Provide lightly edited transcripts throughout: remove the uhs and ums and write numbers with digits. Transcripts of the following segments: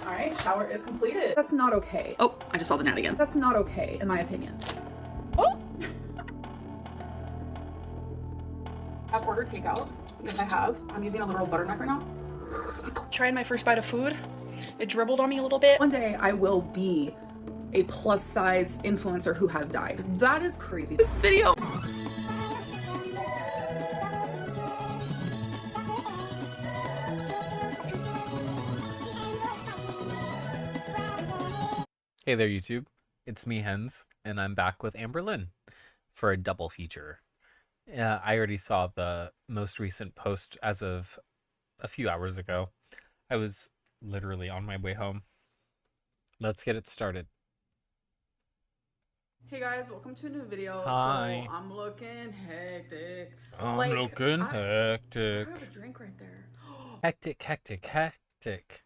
All right, shower is completed. That's not okay. Oh, I just saw the gnat again. That's not okay, in my opinion. Oh! I've ordered takeout. Yes, I have. I'm using a literal butter knife right now. Trying my first bite of food. It dribbled on me a little bit. One day I will be a plus size influencer who has died. That is crazy. This video. Hey there, YouTube. It's me, Hens, and I'm back with Amberlynn for a double feature. I already saw the most recent post as of a few hours ago. I was literally on my way home. Let's get it started. Hey guys, welcome to a new video. Hi. So I'm looking hectic. I'm Like, looking I hectic. have a drink right there. Hectic, hectic, hectic.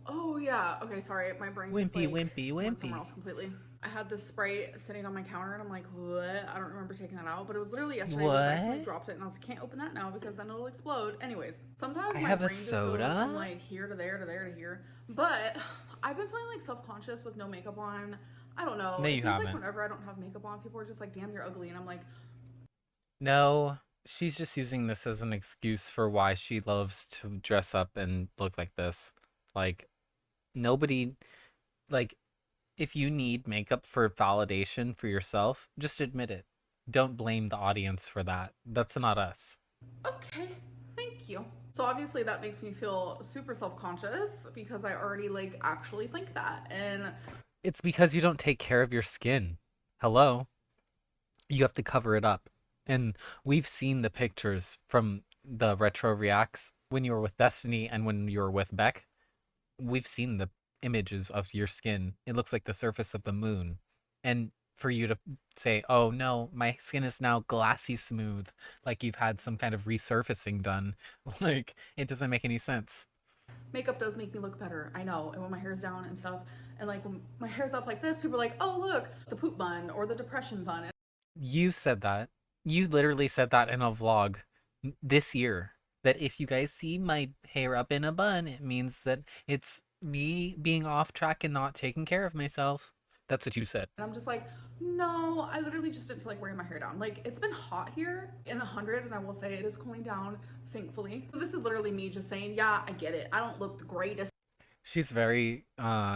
Oh yeah. Okay, sorry. My brain just, Wimpy, like, wimpy, went somewhere wimpy. else completely. I had this Sprite sitting on my counter and I'm like, what? I don't remember taking that out, but it was literally yesterday because I accidentally What? dropped it and I was like, can't open that now because then it'll explode. Anyways, sometimes I my have a brain just goes soda? from like here to there to there to here. But I've been feeling like self-conscious with no makeup on. I don't know. No, It you seems haven't. like whenever I don't have makeup on, people are just like, damn, you're ugly. And I'm like, No, she's just using this as an excuse for why she loves to dress up and look like this. Like, nobody, like, if you need makeup for validation for yourself, just admit it. Don't blame the audience for that. That's not us. okay, thank you. So obviously that makes me feel super self-conscious because I already like actually think that. And It's because you don't take care of your skin. Hello? You have to cover it up. And we've seen the pictures from the retro reacts when you were with Destiny and when you were with Beck. We've seen the images of your skin. It looks like the surface of the moon. And for you to say, oh no, my skin is now glassy smooth, like you've had some kind of resurfacing done, like, it doesn't make any sense. makeup does make me look better, I know. And when my hair's down and stuff, and like when my hair's up like this, people are like, oh look, the poop bun or the depression bun. You said that. You literally said that in a vlog this year. That if you guys see my hair up in a bun, it means that it's me being off track and not taking care of myself. That's what you said. And I'm just like, no, I literally just didn't feel like wearing my hair down. Like, it's been hot here in the hundreds, and I will say it is cooling down, thankfully. So this is literally me just saying, yeah, I get it. I don't look the greatest. She's very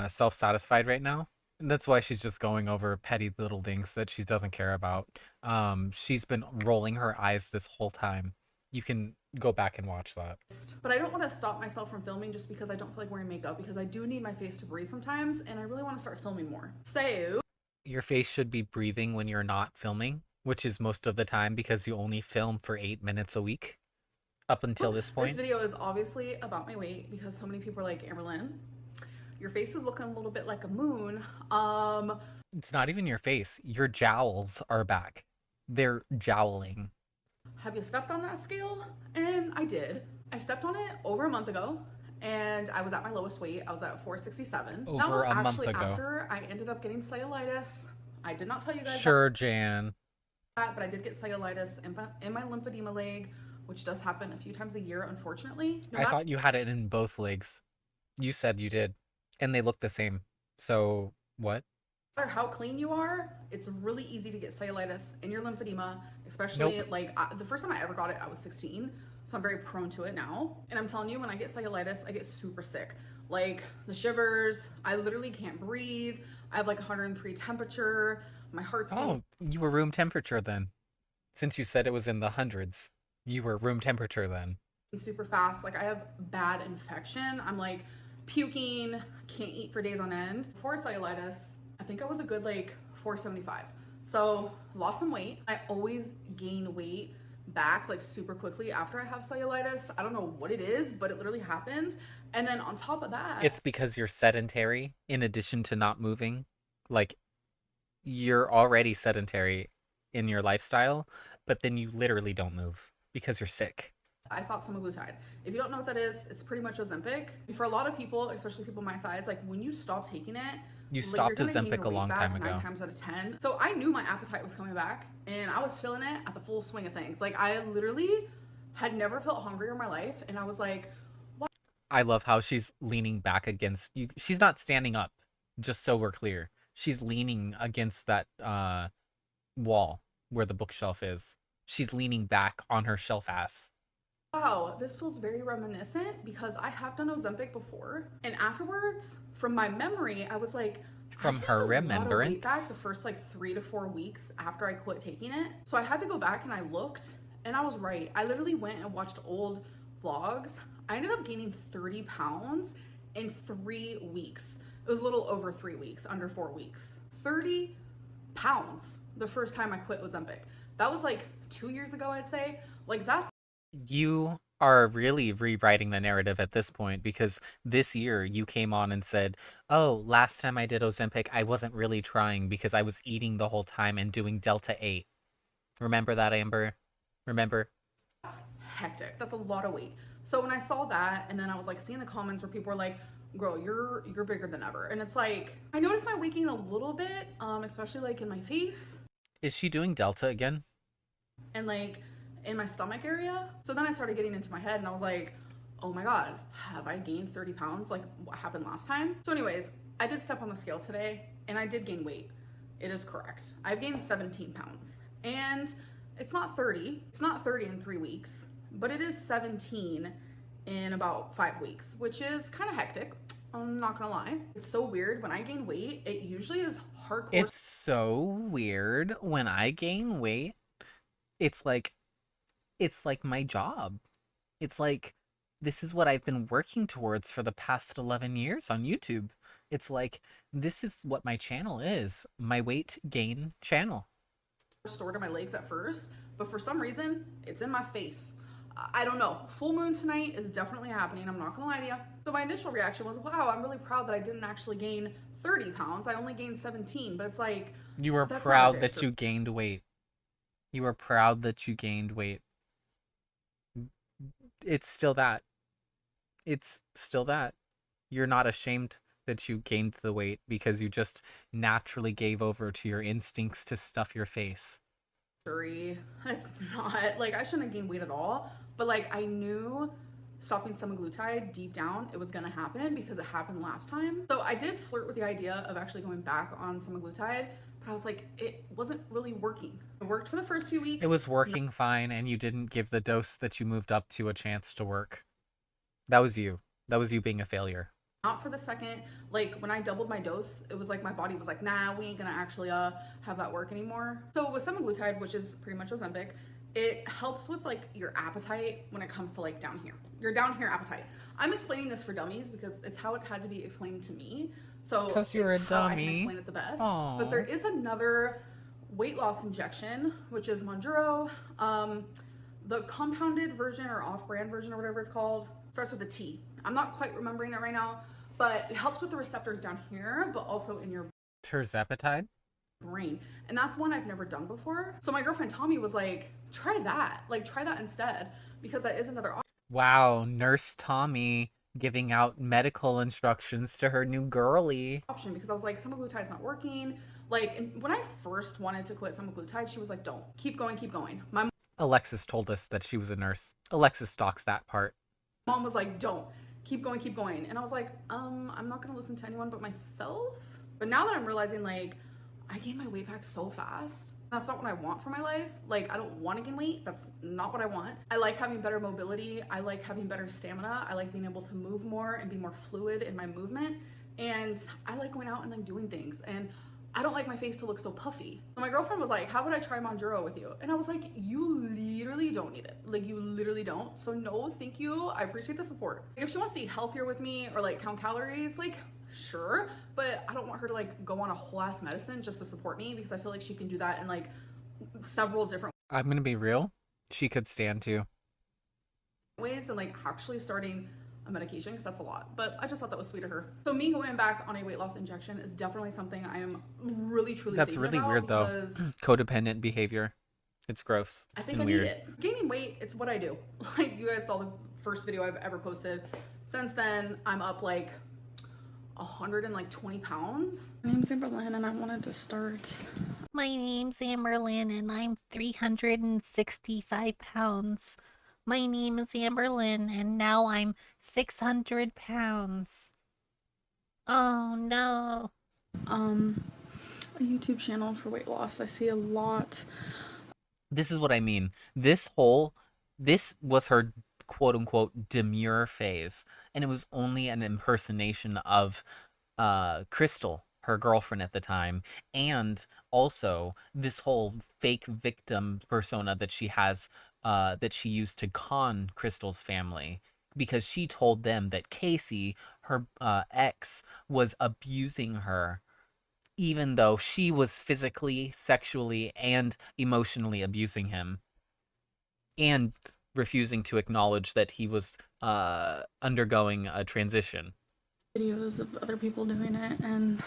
self-satisfied right now. And that's why she's just going over petty little things that she doesn't care about. She's been rolling her eyes this whole time. You can go back and watch that. But I don't want to stop myself from filming just because I don't feel like wearing makeup, because I do need my face to breathe sometimes, and I really want to start filming more. So Your face should be breathing when you're not filming, which is most of the time because you only film for 8 minutes a week up until this this point. video is obviously about my weight because so many people are like, Amberlynn, your face is looking a little bit like a moon. It's not even your face. Your jowls are back. They're jowling. Have you stepped on that scale? And I did. I stepped on it over a month ago, and I was at my lowest weight. I was at 467. That Over was a month actually ago. after I ended up getting cellulitis. I did not tell you guys Sure, Jan. that, but I did get cellulitis in my lymphedema leg, which does happen a few times a year, unfortunately. I thought you had it in both legs. You said you did. And they look the same. So, what? No matter how clean you are, it's really easy to get cellulitis in your lymphedema, especially Nope. like the first time I ever got it, I was 16. So I'm very prone to it now. And I'm telling you, when I get cellulitis, I get super sick. Like the shivers, I literally can't breathe. I have like 103 temperature. My heart's Oh, you were room temperature then. Since you said it was in the hundreds, you were room temperature then. super fast. Like I have bad infection. I'm like puking, can't eat for days on end. Before cellulitis, I think I was a good like 475. So lost some weight. I always gain weight back like super quickly after I have cellulitis. I don't know what it is, but it literally happens. And then on top of that, It's because you're sedentary in addition to not moving. Like, you're already sedentary in your lifestyle, but then you literally don't move because you're sick. I stopped semaglutide. If you don't know what that is, it's pretty much Ozempic. For a lot of people, especially people my size, like when you stop taking it, You like, stopped you're gonna gain Ozempic your a weight long back time ago. 9 times out of 10. So I knew my appetite was coming back, and I was feeling it at the full swing of things. Like I literally had never felt hungrier in my life, and I was like, I love how she's leaning back against you. She's not standing up, just so we're clear. She's leaning against that wall where the bookshelf is. She's leaning back on her shelf ass. Wow, this feels very reminiscent because I have done Ozempic before. And afterwards, from my memory, I was like, I From gained her a lot of weight back the remembrance. first like 3 to 4 weeks after I quit taking it. So I had to go back and I looked and I was right. I literally went and watched old vlogs. I ended up gaining 30 pounds in 3 weeks. It was a little over 3 weeks, under 4 weeks. 30 pounds the first time I quit Ozempic. That was like 2 years ago, I'd say. Like that's You are really rewriting the narrative at this point because this year you came on and said, "Oh, last time I did Ozempic, I wasn't really trying because I was eating the whole time and doing Delta 8." Remember that, Amber? Remember? that's hectic. That's a lot of weight. So when I saw that, and then I was like seeing the comments where people were like, "Girl, you're bigger than ever," and it's like I noticed my weight gain a little bit, especially like in my face Is she doing Delta again? and like in my stomach area. So then I started getting into my head, and I was like, "Oh my god, have I gained 30 pounds? Like what happened last time?" So, anyways, I did step on the scale today, and I did gain weight. It is correct. I've gained 17 pounds, and it's not 30. It's not 30 in 3 weeks, but it is 17 in about 5 weeks, which is kind of hectic. I'm not gonna lie. It's so weird. When I gain weight, it usually is hardcore. It's so weird when I gain weight. It's like it's like my job. It's like this is what I've been working towards for the past 11 years on YouTube. It's like this is what my channel is. My weight gain channel. Stored in my legs at first, but for some reason, it's in my face. I don't know. Full moon tonight is definitely happening. I'm not gonna lie to you. So my initial reaction was, wow, I'm really proud that I didn't actually gain 30 pounds. I only gained 17, but it's like, You were that's not a proud that victory. you gained weight. You were proud that you gained weight. It's still that. It's still that. You're not ashamed that you gained the weight because you just naturally gave over to your instincts to stuff your face. It's not like I shouldn't have gained weight at all, but like I knew stopping semaglutide deep down it was gonna happen because it happened last time. So I did flirt with the idea of actually going back on semaglutide, but I was like, it wasn't really working. It worked for the first few It weeks. was working fine, and you didn't give the dose that you moved up to a chance to work. That was you. That was you being a failure. Not for the second. Like when I doubled my dose, it was like my body was like, nah, we ain't gonna actually have that work anymore. So with semaglutide, which is pretty much Ozempic, it helps with like your appetite when it comes to like down here, your down here appetite. I'm explaining this for dummies because it's how it had to be explained to me, so Because you're a it's how I can dummy. explain it the best. But there Aww. is another weight loss injection, which is Monjuro. The compounded version or off-brand version or whatever it's called starts with a T. I'm not quite remembering it right now, but it helps with the receptors down here, but also in your Terzepatide? brain. And that's one I've never done before. So my girlfriend Tommy was like, try that. Like, try that instead, because that is another Wow, Nurse Tommy giving out medical instructions to her new girlie. option. Because I was like, semaglutide's not working. Like, and when I first wanted to quit semaglutide, she was like, don't. Keep going, keep going. My Alexis told us that she was a nurse. Alexis stalks that part. mom was like, don't. Keep going, keep going. And I was like, I'm not gonna listen to anyone but myself. But now that I'm realizing, like, I gained my weight back so fast. That's not what I want for my life. Like, I don't want to gain weight. That's not what I want. I like having better mobility. I like having better stamina. I like being able to move more and be more fluid in my movement. And I like going out and like doing things. And I don't like my face to look so puffy. So my girlfriend was like, how would I try Monjuro with you? And I was like, you literally don't need it. Like, you literally don't. So no, thank you. I appreciate the support. If she wants to eat healthier with me or like count calories, like, sure. But I don't want her to like go on a whole ass medicine just to support me, because I feel like she can do that in like several different I'm gonna be real. She could stand to. ways than like actually starting a medication, because that's a lot. But I just thought that was sweet of her. So me going back on a weight loss injection is definitely something I am really truly That's thinking really about, weird though. because Codependent behavior. It's gross I think and I need weird. it. Gaining weight, it's what I do. Like, you guys saw the first video I've ever posted. Since then, I'm up like 120 pounds. My name's Amberlynn and I wanted to start. My name's Amberlynn and I'm 365 pounds. My name is Amberlynn, and now I'm 600 pounds. Oh no. A YouTube channel for weight loss. I see a lot. This is what I mean. This was her quote unquote demure phase, and it was only an impersonation of Crystal, her girlfriend at the time, and also this whole fake victim persona that she has, that she used to con Crystal's family, because she told them that Casey, her ex, was abusing her, even though she was physically, sexually, and emotionally abusing him, and refusing to acknowledge that he was undergoing a transition. Videos of other people doing it, and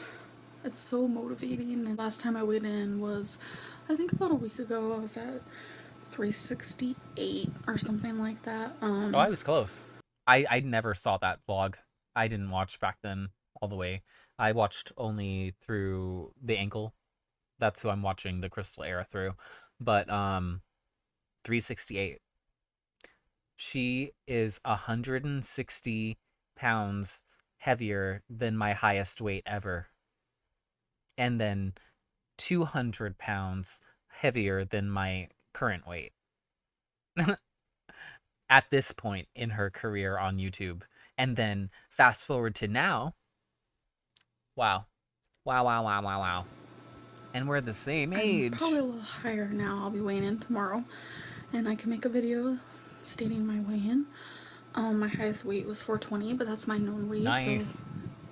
it's so motivating. And last time I went in was, I think about a week ago. I was at 368 or something like that. Oh, I was close. I never saw that vlog. I didn't watch back then all the way. I watched only through the ankle. That's who I'm watching the Crystal era through. But 368. She is 160 pounds heavier than my highest weight ever. And then 200 pounds heavier than my current weight. At this point in her career on YouTube. And then fast forward to now. Wow. Wow. And we're the same age. I'm probably a little higher now. I'll be weighing in tomorrow, and I can make a video stating my weigh-in. My highest weight was 420, but that's my known weight. Nice. So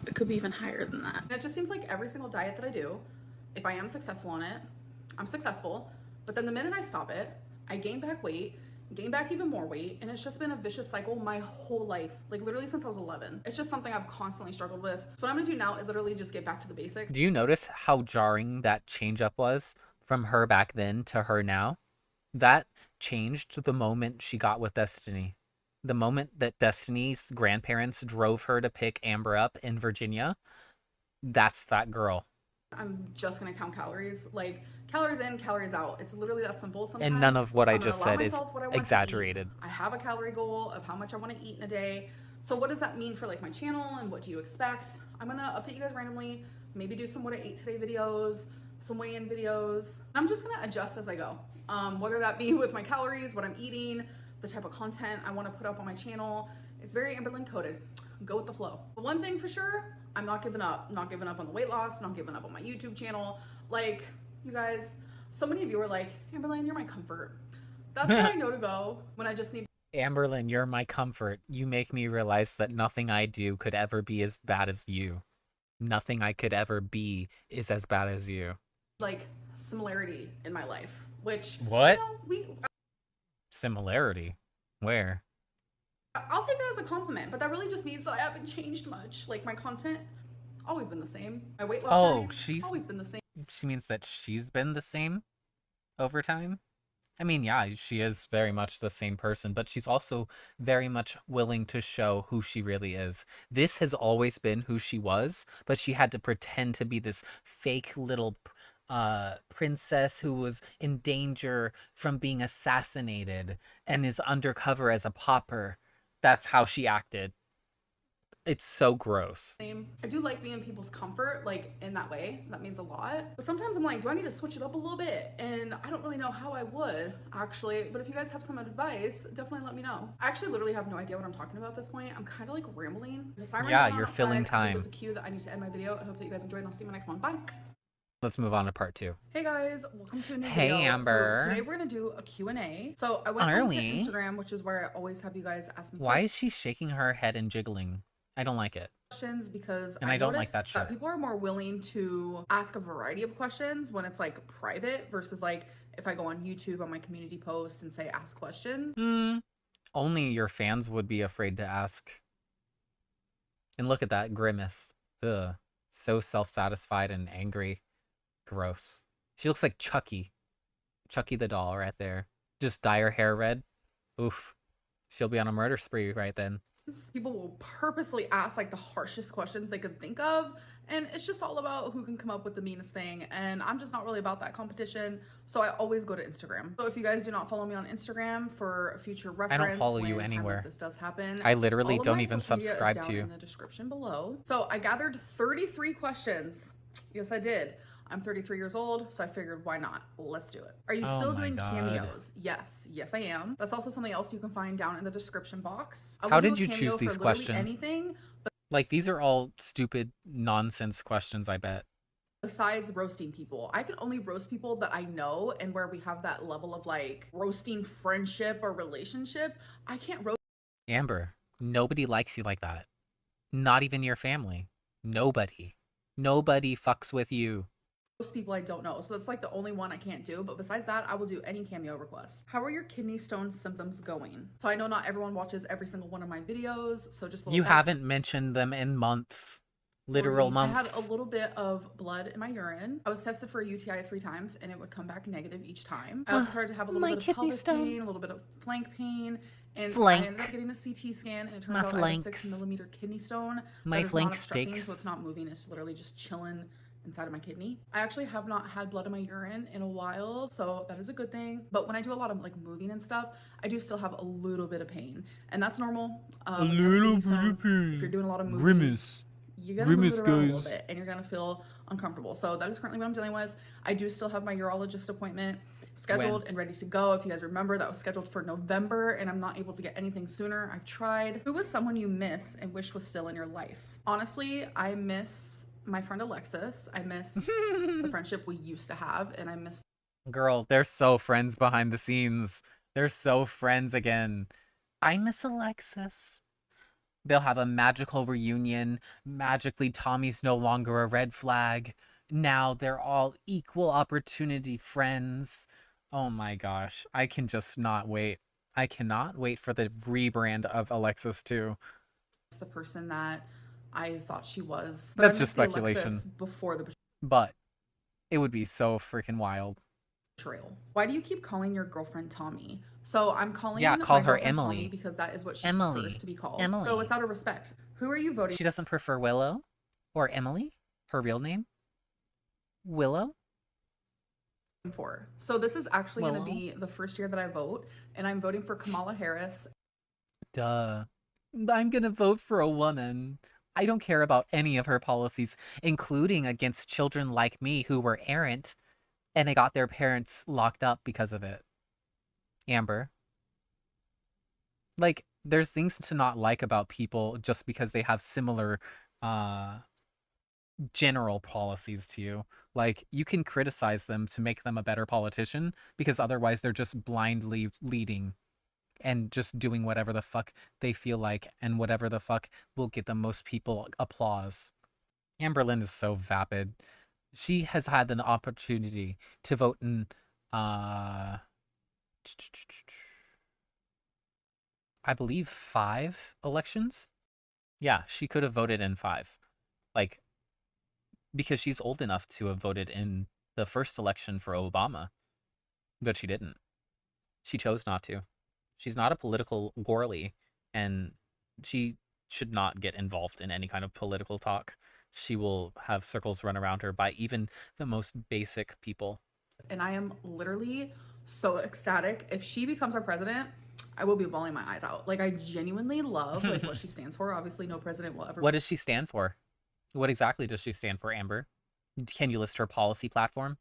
it could be even higher than that. It just seems like every single diet that I do, if I am successful on it, I'm successful. But then the minute I stop it, I gain back weight, gain back even more weight, and it's just been a vicious cycle my whole life, like literally since I was 11. It's just something I've constantly struggled with. So what I'm gonna do now is literally just get back to the basics. Do you notice how jarring that change up was from her back then to her now? That changed the moment she got with Destiny. The moment that Destiny's grandparents drove her to pick Amber up in Virginia, that's that girl. I'm just gonna count calories, like calories in, calories out. It's literally that simple. Sometimes, And none of what I I'm gonna just allow said is myself what I want to eat. exaggerated. I have a calorie goal of how much I want to eat in a day. So what does that mean for like my channel, and what do you expect? I'm gonna update you guys randomly, maybe do some what I ate today videos, some weigh-in videos. I'm just gonna adjust as I go, whether that be with my calories, what I'm eating, the type of content I want to put up on my channel. It's very Amberlynn coded. Go with the flow. But one thing for sure, I'm not giving up. Not giving up on the weight loss, not giving up on my YouTube channel. Like, you guys, so many of you are like, Amberlynn, you're my comfort. That's where I know to go when I just need. Amberlynn, you're my comfort. You make me realize that nothing I do could ever be as bad as you. Nothing I could ever be is as bad as you. Like, similarity in my life, which, What? You know, Similarity? Where? I'll take that as a compliment, but that really just means that I haven't changed much. Like, my content, always been the same. My weight loss journey's always been the same. She means that she's been the same over time? I mean, yeah, she is very much the same person, but she's also very much willing to show who she really is. This has always been who she was, but she had to pretend to be this fake little princess who was in danger from being assassinated and is undercover as a pauper. That's how she acted. It's so gross. I do like being in people's comfort, like in that way. That means a lot. But sometimes I'm like, do I need to switch it up a little bit? And I don't really know how I would, actually. But if you guys have some advice, definitely let me know. I actually literally have no idea what I'm talking about at this point. I'm kind of like rambling. Yeah, you're filling time. It's a cue that I need to end my video. I hope that you guys enjoyed, and I'll see you in my next one. Bye. Let's move on to part 2. Hey guys, welcome to a new Hey, video. Amber. So today we're gonna do a Q&A. So I went onto Instagram, which is where I always have you guys ask me. Why is she shaking her head and jiggling? I don't like it. Questions, because I don't like that shirt. People are more willing to ask a variety of questions when it's like private versus like if I go on YouTube on my community post and say ask questions. Only your fans would be afraid to ask. And look at that grimace. Ugh. So self-satisfied and angry. Gross. She looks like Chucky. Chucky the doll right there. Just dye her hair red. Oof. She'll be on a murder spree right then. People will purposely ask like the harshest questions they could think of, and it's just all about who can come up with the meanest thing, and I'm just not really about that competition, so I always go to Instagram. So if you guys do not follow me on Instagram for future reference, I don't follow you when time like anywhere. this does happen, I literally all of don't my even social media is subscribe down to you. in the description below. So I gathered 33 questions. Yes, I did. I'm 33 years old, so I figured why not? Let's do it. Are you Oh still my doing God. cameos? Yes, I am. That's also something else you can find down in the description box. I will How do did a you cameo choose for these literally questions? anything, but Like, these are all stupid nonsense questions, I bet. besides roasting people, I can only roast people that I know and where we have that level of like roasting friendship or relationship. I can't roast Amber, nobody likes you like that. Not even your family. Nobody. Nobody fucks with you. people I don't know. So that's like the only one I can't do. But besides that, I will do any cameo request. How are your kidney stone symptoms going? So I know not everyone watches every single one of my videos. So just a little You haven't mentioned them in months. Literal I had a months. little bit of blood in my urine. I was tested for a UTI 3 times and it would come back negative each time. I also started to have a little bit of pelvis pain, a little bit of flank pain, and I ended up getting a CT scan, and it turns out I have a 6-millimeter kidney stone. My that is not flank obstructing, stakes. so it's not moving. It's literally just chilling inside of my kidney. I actually have not had blood in my urine in a while, so that is a good thing. But when I do a lot of like moving and stuff, I do still have a little bit of pain, and that's normal. A little bit of pain. If you're doing a lot of moving, Grimace. you're gonna move it around a little bit and you're gonna feel uncomfortable. So that is currently what I'm dealing with. I do still have my urologist appointment scheduled and ready to go. If you guys remember, that was scheduled for November and I'm not able to get anything sooner. I've tried. Who was someone you miss and wish was still in your life? Honestly, I miss my friend Alexis. I miss the friendship we used to have, and I miss Girl, they're so friends behind the scenes. They're so friends again. I miss Alexis. They'll have a magical reunion. Magically, Tommy's no longer a red flag. Now they're all equal opportunity friends. Oh my gosh. I can just not wait. I cannot wait for the rebrand of Alexis too. the person that I thought she was. That's just speculation. Before the But it would be so freaking wild. betrayal. Why do you keep calling your girlfriend Tommy? So I'm calling call my her girlfriend Emily. Tommy because that is what she Emily. prefers to be called. Emily. So it's out of respect. Who are you voting She doesn't prefer Willow or Emily? Her real name? Willow? for? So this is actually going to Willow? be the first year that I vote, and I'm voting for Kamala Harris. Duh. I'm gonna vote for a woman. I don't care about any of her policies, including against children like me who were errant, and they got their parents locked up because of it. Amber. Like, there's things to not like about people just because they have similar, general policies to you. Like, you can criticize them to make them a better politician, because otherwise they're just blindly leading and just doing whatever the fuck they feel like, and whatever the fuck will get the most people applause. Amberlynn is so vapid. She has had an opportunity to vote in, I believe 5 elections. Yeah, she could have voted in 5. Like, because she's old enough to have voted in the first election for Obama. But she didn't. She chose not to. She's not a political Gorley, and she should not get involved in any kind of political talk. She will have circles run around her by even the most basic people. And I am literally so ecstatic. If she becomes our president, I will be bawling my eyes out. Like, I genuinely love like what she stands for. Obviously, no president will ever. What does she stand for? What exactly does she stand for, Amber? Can you list her policy platform?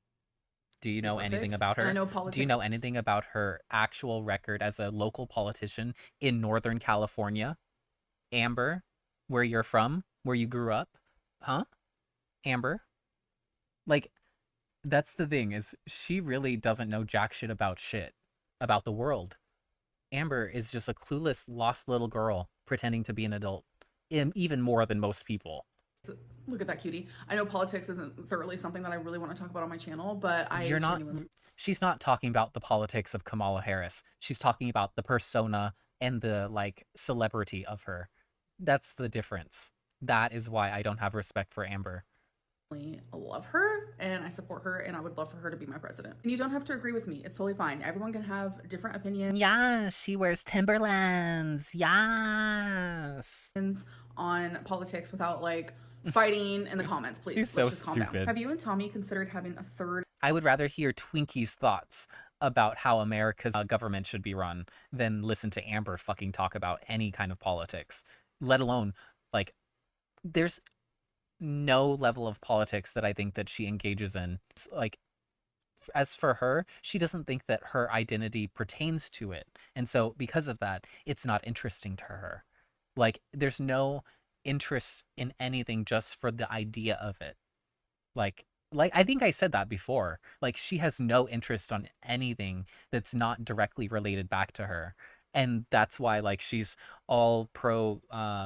Do you know anything about her? I know politics. Do you know anything about her actual record as a local politician in Northern California? Amber, where you're from, where you grew up? Huh? Amber? Like, that's the thing, is she really doesn't know jack shit about the world. Amber is just a clueless, lost little girl pretending to be an adult, even more than most people. Look at that cutie. I know politics isn't thoroughly something that I really want to talk about on my channel, but she's not talking about the politics of Kamala Harris. She's talking about the persona and the, like, celebrity of her. That's the difference. That is why I don't have respect for Amber. love her and I support her and I would love for her to be my president. And you don't have to agree with me. It's totally fine. Everyone can have different opinions. Yeah, she wears Timberlands. Yes. On politics without like fighting in the comments, please. She's Let's so just calm down. stupid. Have you and Tommy considered having a third? I would rather hear Twinkie's thoughts about how America's government should be run than listen to Amber fucking talk about any kind of politics, let alone, like, there's no level of politics that I think that she engages in. It's like, as for her, she doesn't think that her identity pertains to it. And so because of that, it's not interesting to her. Like, there's no interest in anything just for the idea of it. Like I think I said that before. Like, she has no interest on anything that's not directly related back to her. And that's why, like, she's all pro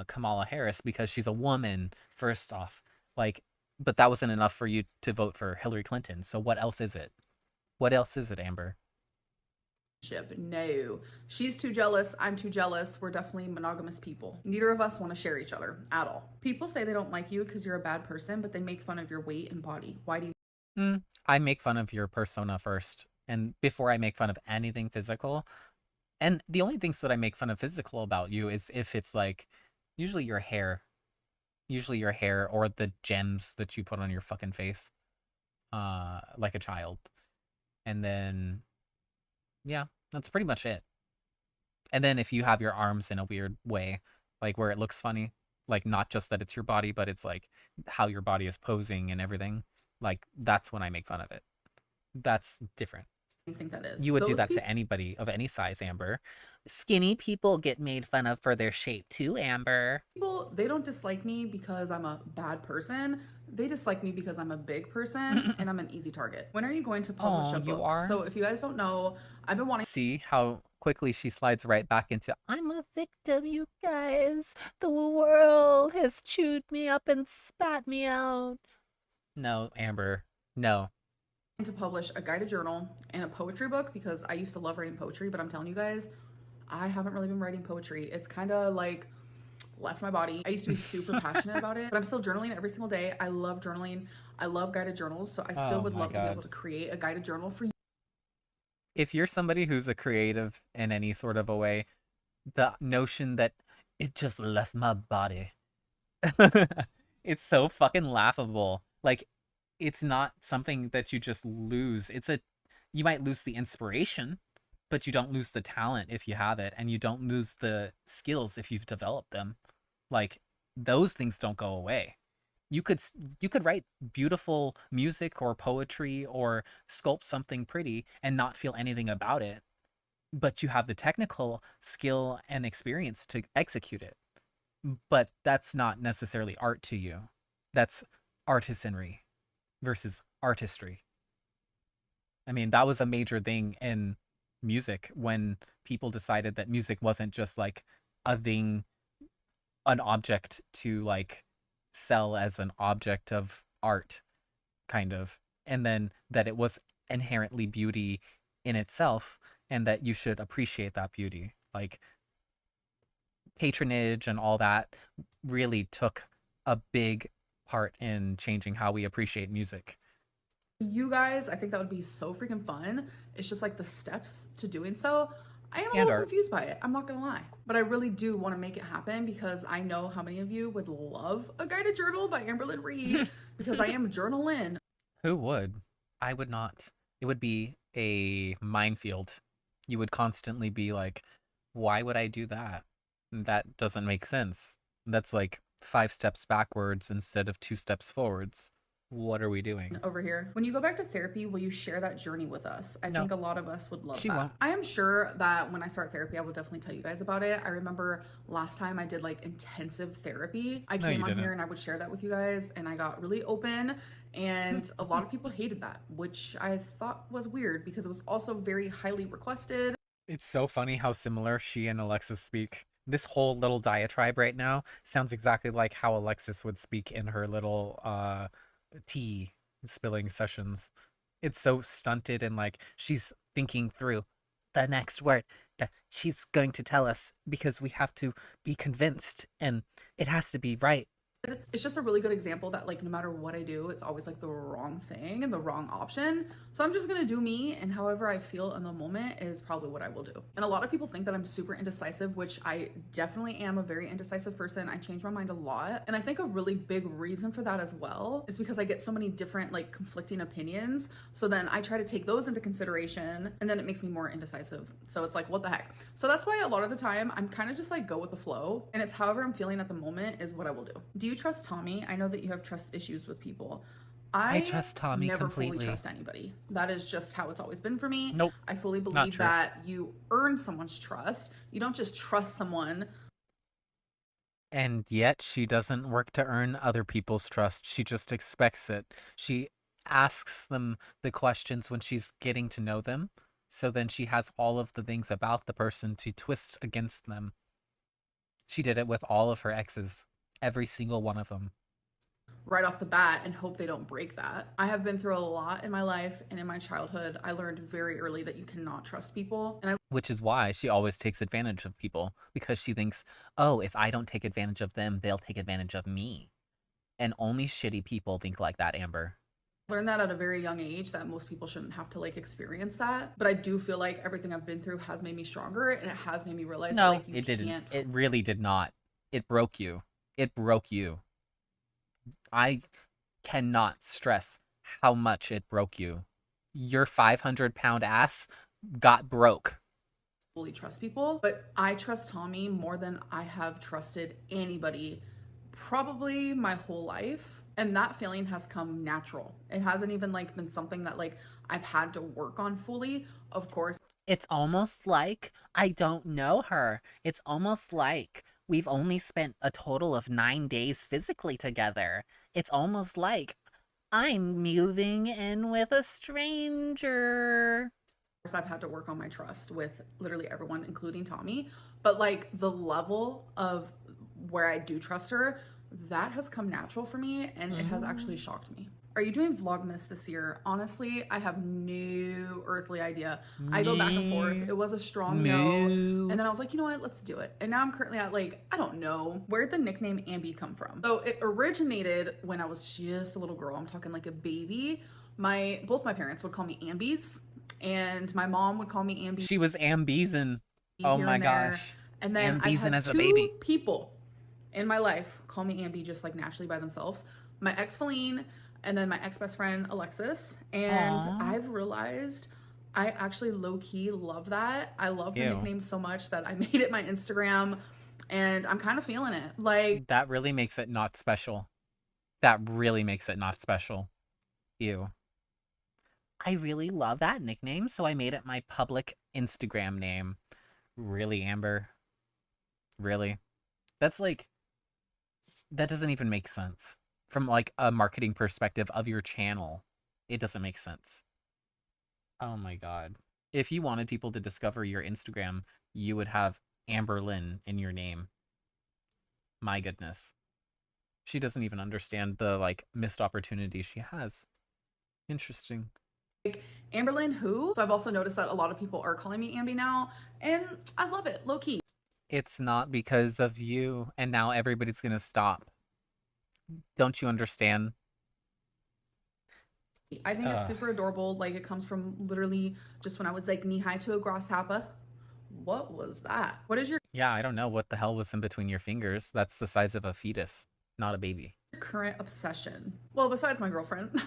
Kamala Harris, because she's a woman, first off. Like, but that wasn't enough for you to vote for Hillary Clinton. So what else is it? What else is it, Amber? No, she's too jealous. I'm too jealous. We're definitely monogamous people. Neither of us want to share each other at all. People say they don't like you because you're a bad person, but they make fun of your weight and body. Why do you? I make fun of your persona first, and before I make fun of anything physical. And the only things that I make fun of physical about you is if it's like, usually your hair or the gems that you put on your fucking face, like a child. And then, yeah, that's pretty much it. And then if you have your arms in a weird way, like where it looks funny, like not just that it's your body, but it's like how your body is posing and everything, like that's when I make fun of it. That's different. You think that is? You would do that to anybody of any size, Amber. Skinny people get made fun of for their shape too, Amber. People, they don't dislike me because I'm a bad person. They dislike me because I'm a big person and I'm an easy target. When are you going to publish a book? You are? So if you guys don't know, I've been wanting. See how quickly she slides right back into, I'm a victim, you guys. The world has chewed me up and spat me out. No, Amber, no. To publish a guided journal and a poetry book because I used to love writing poetry, but I'm telling you guys, I haven't really been writing poetry. It's kind of like left my body. I used to be super passionate about it, but I'm still journaling every single day. I love journaling. I love guided journals, so I still would love to be able to create a guided journal for you. If you're somebody who's a creative in any sort of a way, the notion that it just left my body, it's so fucking laughable. Like, it's not something that you just lose. You might lose the inspiration, but you don't lose the talent if you have it, and you don't lose the skills if you've developed them. Like, those things don't go away. You could write beautiful music or poetry or sculpt something pretty and not feel anything about it, but you have the technical skill and experience to execute it. But that's not necessarily art to you. That's artisanry versus artistry. I mean, that was a major thing in music when people decided that music wasn't just like a thing, an object to like sell as an object of art, kind of, and then that it was inherently beauty in itself and that you should appreciate that beauty. Like, patronage and all that really took a big part in changing how we appreciate music. You guys, I think that would be so freaking fun. It's just like the steps to doing so. I am a And little confused by it. I'm not gonna lie, but I really do want to make it happen because I know how many of you would love a guided journal by Amberlynn Reid because I am journaling. Who would? I would not. It would be a minefield. You would constantly be like, why would I do that? That doesn't make sense. That's like 5 steps backwards instead of 2 steps forwards. What are we doing? Over here. When you go back to therapy, will you share that journey with us? I think a lot of us would love She that. won't. I am sure that when I start therapy, I will definitely tell you guys about it. I remember last time I did like intensive therapy. I came on here and I would share that with you guys and I got really open and a lot of people hated that, which I thought was weird because it was also very highly requested. It's so funny how similar she and Alexis speak. This whole little diatribe right now sounds exactly like how Alexis would speak in her little tea spilling sessions. It's so stunted and like she's thinking through the next word that she's going to tell us because we have to be convinced and it has to be right. It's just a really good example that like no matter what I do, it's always like the wrong thing and the wrong option. So I'm just gonna do me, and however I feel in the moment is probably what I will do. And a lot of people think that I'm super indecisive, which I definitely am a very indecisive person. I change my mind a lot. And I think a really big reason for that as well is because I get so many different like conflicting opinions. So then I try to take those into consideration, and then it makes me more indecisive. So it's like, what the heck? So that's why a lot of the time I'm kind of just like go with the flow, and it's however I'm feeling at the moment is what I will do. Do you trust Tommy? I know that you have trust issues with people. I I trust Tommy never fully completely. trust anybody. That is just how it's always been for me. Nope, I fully not believe true. that you earn someone's trust. You don't just trust someone. And yet she doesn't work to earn other people's trust. She just expects it. She asks them the questions when she's getting to know them. So then she has all of the things about the person to twist against them. She did it with all of her exes. Every single one of them. Right off the bat and hope they don't break that. I have been through a lot in my life, and in my childhood, I learned very early that you cannot trust people. And I Which is why she always takes advantage of people. Because she thinks, oh, if I don't take advantage of them, they'll take advantage of me. And only shitty people think like that, Amber. learned that at a very young age that most people shouldn't have to like experience that. But I do feel like everything I've been through has made me stronger, and it has made me realize that No, like you it didn't. can't. It really did not. It broke you. It broke you. I cannot stress how much it broke you. Your 500-pound ass got broke. fully trust people, but I trust Tommy more than I have trusted anybody probably my whole life. And that feeling has come natural. It hasn't even like been something that like I've had to work on fully. Of course, It's almost like I don't know her. It's almost like we've only spent a total of 9 days physically together. It's almost like I'm moving in with a stranger. I've had to work on my trust with literally everyone, including Tommy. But like the level of where I do trust her, that has come natural for me, and it has actually shocked me. Are you doing Vlogmas this year? Honestly, I have no earthly idea. I go back and forth. It was a strong no. And then I was like, you know what? Let's do it. And now I'm currently at like, I don't know. Where'd the nickname Ambi come from? So it originated when I was just a little girl. I'm talking like a baby. Both my parents would call me Ambies, and my mom would call me Ambi She was Ambeezin. Oh here my and there. gosh. And then I've Ambeezin had as a two baby. people in my life call me Ambi just like naturally by themselves. My ex Feline, and then my ex best friend Alexis. And Aw. I've realized I actually low key love that. I love the Ew. nickname so much that I made it my Instagram, and I'm kind of feeling it. Like, That really makes it not special. That really makes it not special. Ew. I really love that nickname, so I made it my public Instagram name. Really, Amber? Really? That's like, that doesn't even make sense. From like a marketing perspective of your channel, it doesn't make sense. Oh my god. If you wanted people to discover your Instagram, you would have Amberlynn in your name. My goodness. She doesn't even understand the like missed opportunity she has. Interesting. Amberlynn who? So I've also noticed that a lot of people are calling me Ambi now, and I love it, low key. It's not because of you, and now everybody's gonna stop. Don't you understand? I think it's super adorable. Like, it comes from literally just when I was like knee high to a grasshopper. What was that? What is your Yeah, I don't know what the hell was in between your fingers. That's the size of a fetus, not a baby. current obsession? Well, besides my girlfriend,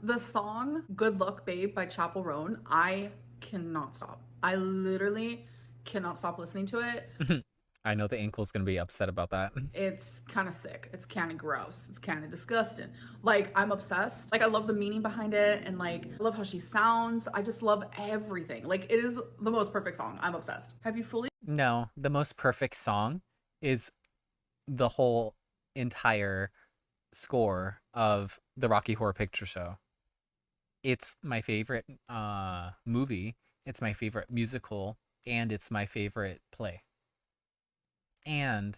the song Good Luck Babe by Chapel Roan, I cannot stop. I literally cannot stop listening to it. I know the ankle's gonna be upset about that. It's kind of sick. It's kind of gross. It's kind of disgusting. Like, I'm obsessed. Like, I love the meaning behind it, and like, I love how she sounds. I just love everything. Like, it is the most perfect song. I'm obsessed. Have you fully? No, the most perfect song is the whole entire score of the Rocky Horror Picture Show. It's my favorite movie, it's my favorite musical, and it's my favorite play. And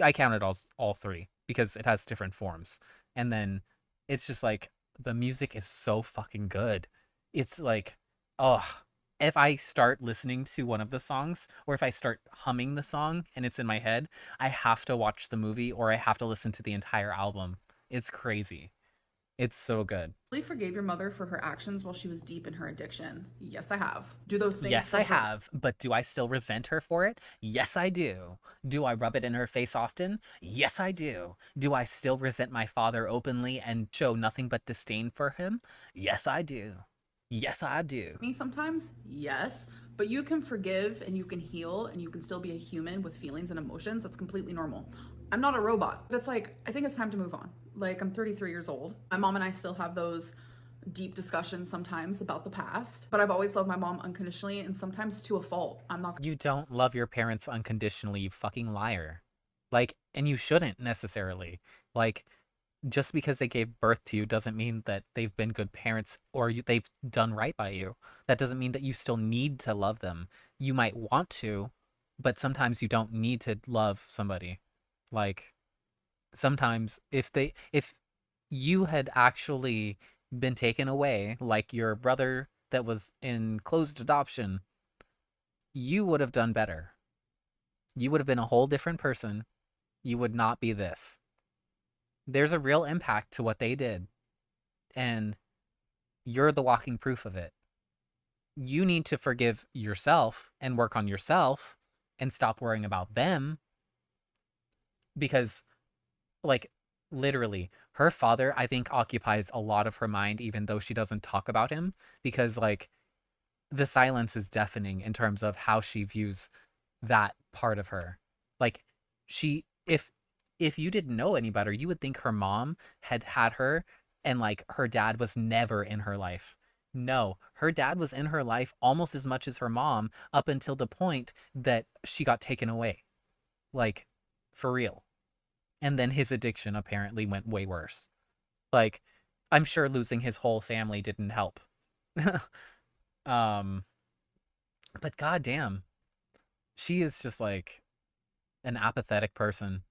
I counted all three because it has different forms. And then it's just like the music is so fucking good. It's like, oh, if I start listening to one of the songs, or if I start humming the song and it's in my head, I have to watch the movie or I have to listen to the entire album. It's crazy. It's so good. Really forgave your mother for her actions while she was deep in her addiction. Yes, I have. Do those things Yes, still I hurt? have, but do I still resent her for it? Yes, I do. Do I rub it in her face often? Yes, I do. Do I still resent my father openly and show nothing but disdain for him? Yes, I do. Yes, I do. Me sometimes? Yes. But you can forgive and you can heal and you can still be a human with feelings and emotions. That's completely normal. I'm not a robot. But it's like, I think it's time to move on. Like, I'm 33 years old. My mom and I still have those deep discussions sometimes about the past, but I've always loved my mom unconditionally and sometimes to a fault. I'm not. You don't love your parents unconditionally, you fucking liar. Like, and you shouldn't necessarily. Like, just because they gave birth to you doesn't mean that they've been good parents or they've done right by you. That doesn't mean that you still need to love them. You might want to, but sometimes you don't need to love somebody. Like, sometimes if you had actually been taken away, like your brother that was in closed adoption, you would have done better. You would have been a whole different person. You would not be this. There's a real impact to what they did, and you're the walking proof of it. You need to forgive yourself and work on yourself and stop worrying about them, because, like, literally, her father, I think, occupies a lot of her mind, even though she doesn't talk about him, because, like, the silence is deafening in terms of how she views that part of her. Like, she, if you didn't know any better, you would think her mom had her, and like her dad was never in her life. No, her dad was in her life almost as much as her mom up until the point that she got taken away. Like, for real. And then his addiction apparently went way worse. Like, I'm sure losing his whole family didn't help. um, but goddamn, she is just like an apathetic person,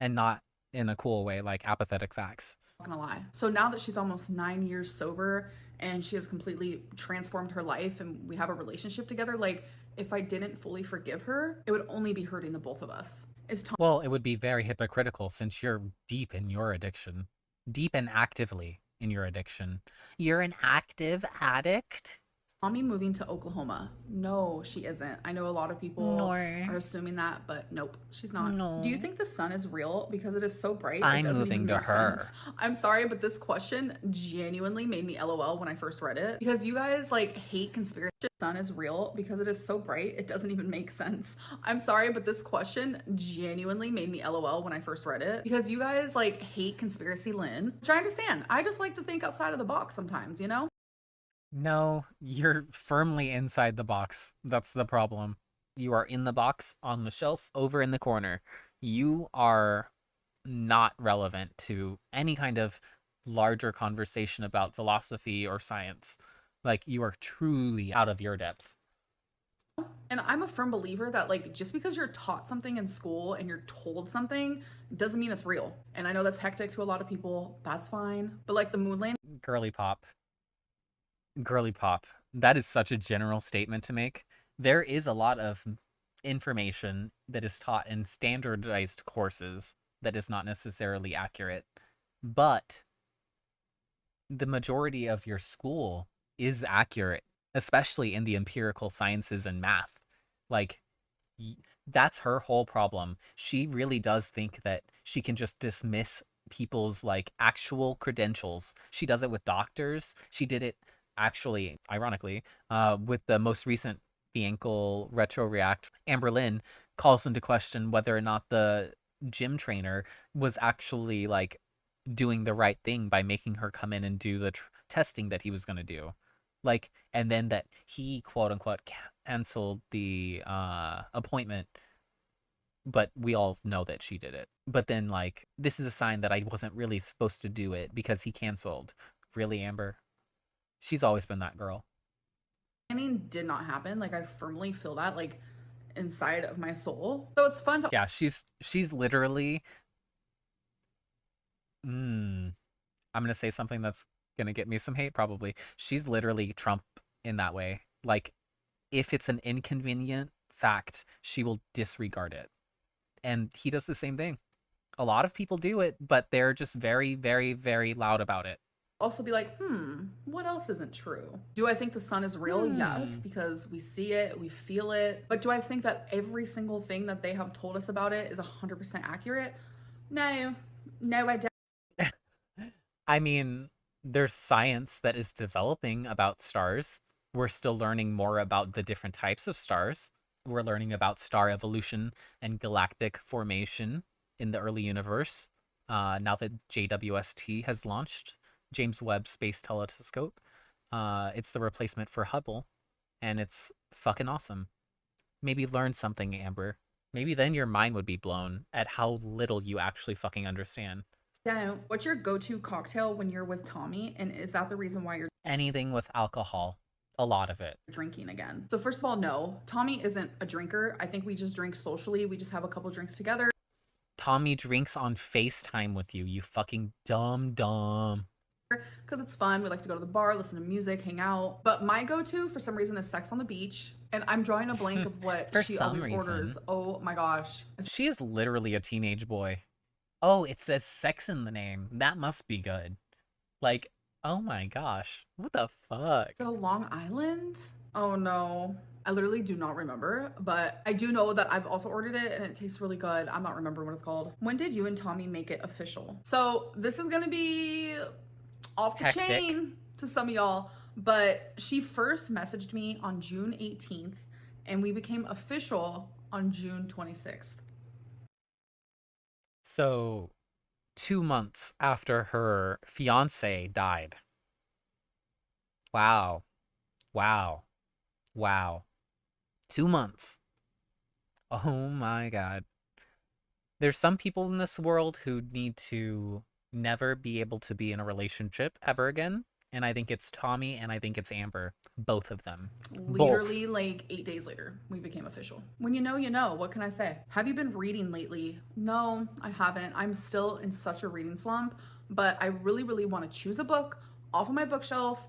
and not in a cool way, like apathetic facts. Not gonna lie. So now that she's almost 9 years sober and she has completely transformed her life and we have a relationship together, like if I didn't fully forgive her, it would only be hurting the both of us. Is Well, it would be very hypocritical since you're deep in your addiction. Deep and actively in your addiction. You're an active addict? Tommy moving to Oklahoma? No, she isn't. I know a lot of people Nor. are assuming that, but nope, she's not. Do you No. think the sun is real because it is so bright? It I'm doesn't even moving to make sense. her. I'm sorry, but this question genuinely made me LOL when I first read it because you guys like hate conspiracy. The sun is real because it is so bright. It doesn't even make sense. I'm sorry, but this question genuinely made me LOL when I first read it because you guys like hate conspiracy Lynn, which I understand. I just like to think outside of the box sometimes, you know? No, you're firmly inside the box. That's the problem. You are in the box on the shelf over in the corner. You are not relevant to any kind of larger conversation about philosophy or science. Like, you are truly out of your depth. And I'm a firm believer that like just because you're taught something in school and you're told something doesn't mean it's real. And I know that's hectic to a lot of people. That's fine. But like the moon landing, Girly pop. Girly pop. That is such a general statement to make. There is a lot of information that is taught in standardized courses that is not necessarily accurate. But the majority of your school is accurate, especially in the empirical sciences and math. Like, that's her whole problem. She really does think that she can just dismiss people's like actual credentials. She does it with doctors. She did it actually, ironically, with the most recent the ankle retro react. Amberlynn calls into question whether or not the gym trainer was actually like doing the right thing by making her come in and do the testing that he was going to do. Like, and then that he quote unquote canceled the appointment, but we all know that she did it. But then, like, this is a sign that I wasn't really supposed to do it because he canceled. Really, Amber? She's always been that girl. did not happen. Like I firmly feel that like inside of my soul. So it's fun to Yeah, she's literally. I'm gonna say something that's gonna get me some hate, probably. She's literally Trump in that way. Like, if it's an inconvenient fact, she will disregard it. And he does the same thing. A lot of people do it, but they're just very, very, very loud about it. Also be like, what else isn't true? Do I think the sun is real? Yes, because we see it, we feel it. But do I think that every single thing that they have told us about it is 100% accurate? No. No, I don't. I mean, there's science that is developing about stars. We're still learning more about the different types of stars. We're learning about star evolution and galactic formation in the early universe. Now that JWST has launched, James Webb Space Telescope, it's the replacement for Hubble, and it's fucking awesome. Maybe learn something, Amber. Maybe then your mind would be blown at how little you actually fucking understand. Don't. What's your go-to cocktail when you're with Tommy? And is that the reason why you're Anything with alcohol. A lot of it. drinking again? So first of all, no. Tommy isn't a drinker. I think we just drink socially. We just have a couple drinks together. Tommy drinks on FaceTime with you, you fucking dumb. Because it's fun. We like to go to the bar, listen to music, hang out. But my go-to, for some reason, is sex on the beach. And I'm drawing a blank of what For she some always reason. orders. Oh my gosh. She is literally a teenage boy. Oh, it says sex in the name. That must be good. Like, oh my gosh. What the fuck? Is it a Long Island? Oh no. I literally do not remember, but I do know that I've also ordered it and it tastes really good. I'm not remembering what it's called. When did you and Tommy make it official? So this is gonna be off the Hectic. chain to some of y'all, but she first messaged me on June 18th and we became official on June 26th. So, 2 months after her fiance died. Wow. 2 months. Oh my god. There's some people in this world who need to never be able to be in a relationship ever again. And I think it's Tommy and I think it's Amber. Both of them. Literally like 8 days later, we became official. When you know, you know. What can I say? Have you been reading lately? No, I haven't. I'm still in such a reading slump, but I really, really want to choose a book off of my bookshelf.